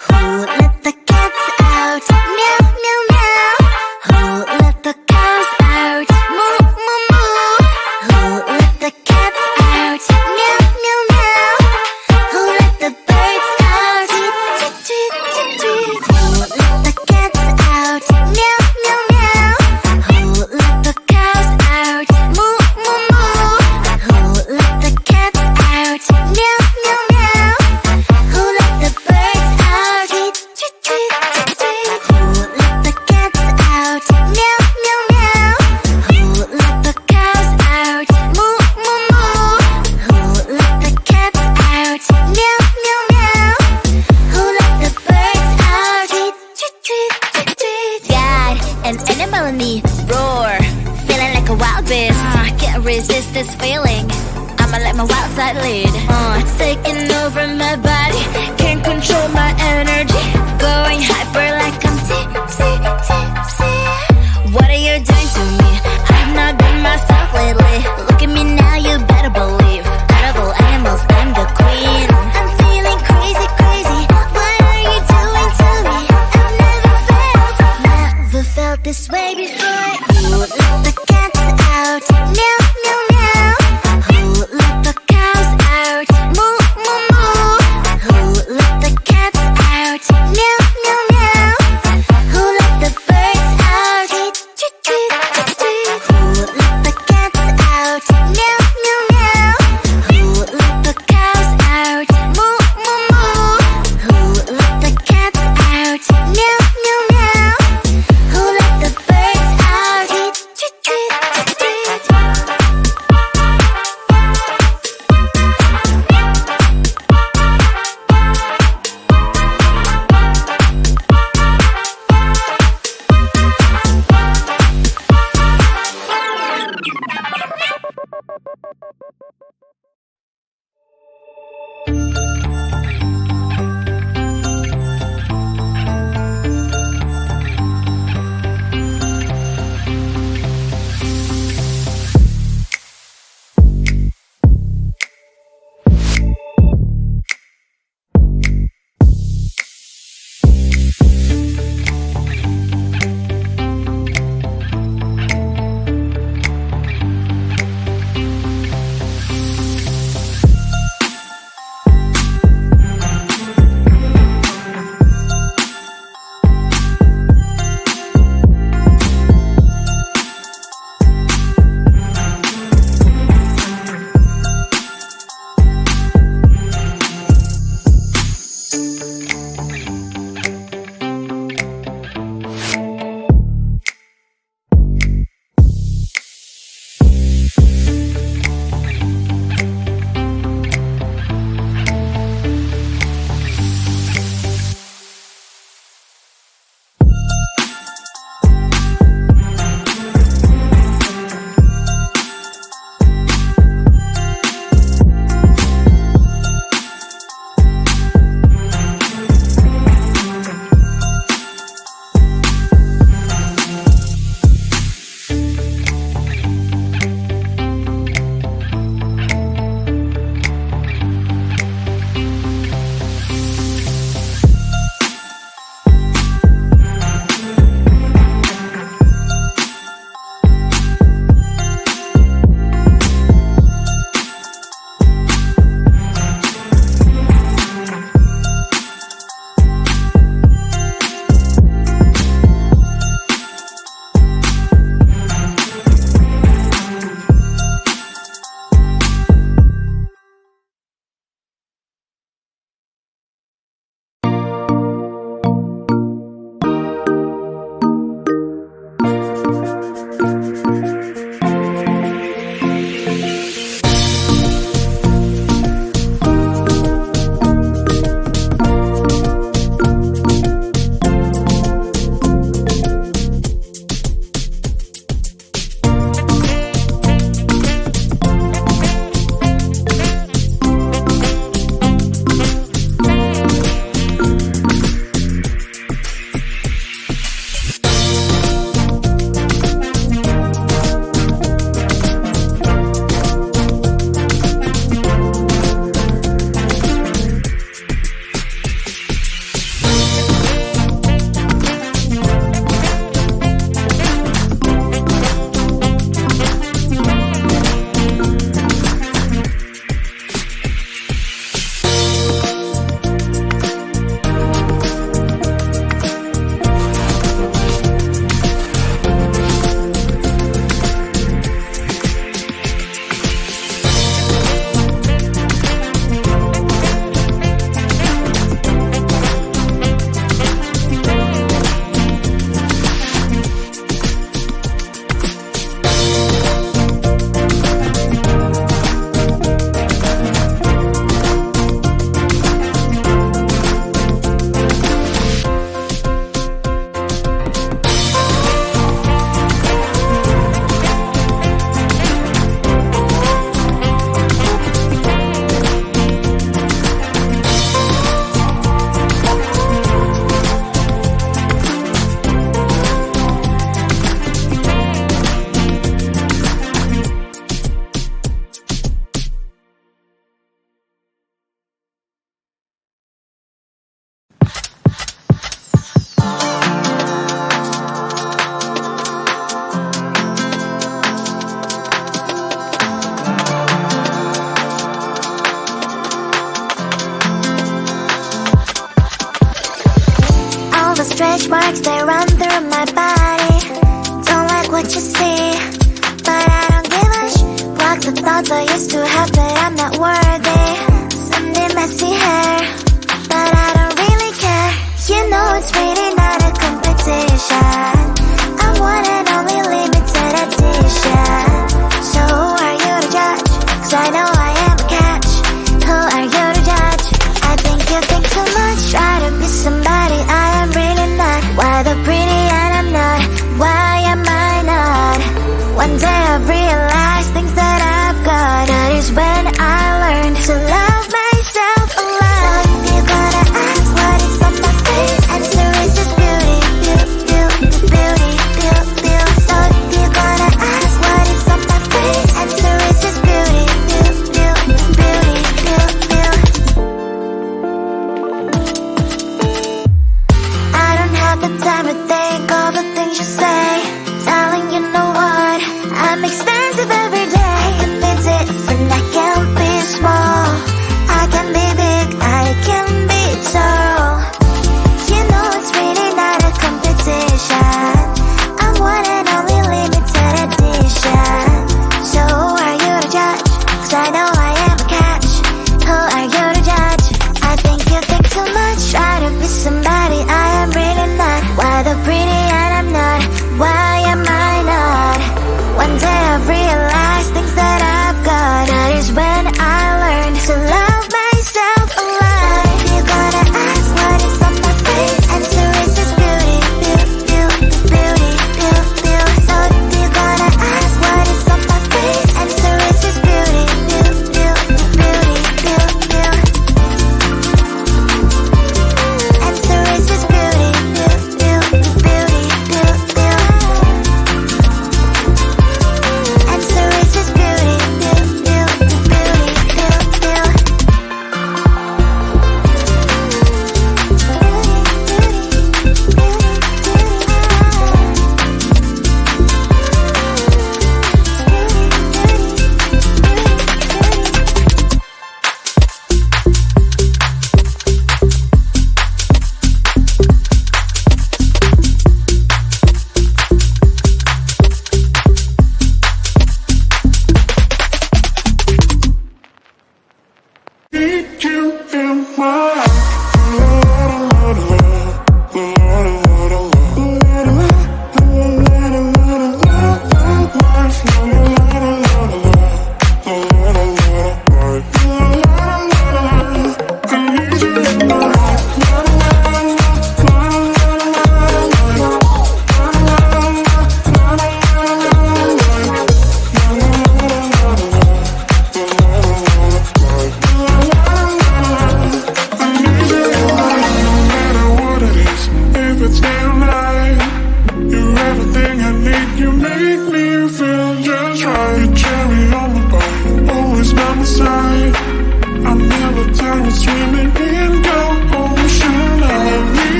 Who let the cats out? Meow, meow, meow. Who let the cows out? Moo, moo, moo. Who let the cats out? Meow, meow, meow. Who let the birds out? Tweet, tweet, tweet, tweet, tweet. Who let the cats out? Meow, meow, meow. Who let the cows out? Moo, moo, moo. Who let the cats out? Meow, meow, meow. Who let the birds out? Tweet, tweet, tweet, tweet, tweet. Who let the cats out? Meow, meow, meow. Who let the cows out? Moo, moo, moo. Who let the cats out? Meow, meow, meow. Who let the birds out? Tweet, tweet, tweet, tweet, tweet. Got an animal in me, roar, feeling like a wild beast. Can't resist this feeling. I'ma let my wild side lead. It's taking over my body, can't control my energy. Going hyper like I'm tipsy, tipsy. What are you doing to me? I've not been myself lately. Look at me now, you better believe. Out of all animals, I'm the queen. I'm feeling crazy, crazy. What are you doing to me? I've never felt this way before. Who let the cats out? Meow, meow, meow. Who let the cows out? Moo, moo, moo. Who let the cats out? Meow, meow, meow. Who let the birds out? Tweet, tweet, tweet, tweet, tweet. Who let the cats out? Meow, sparks, they run through my body. Don't like what you see, but I don't give a block the thoughts I used to have that I'm not worthy. Someday messy hair, but I don't really care. You know it's really not a competition. I'm one and only limited edition. So who are you to judge? 'Cause I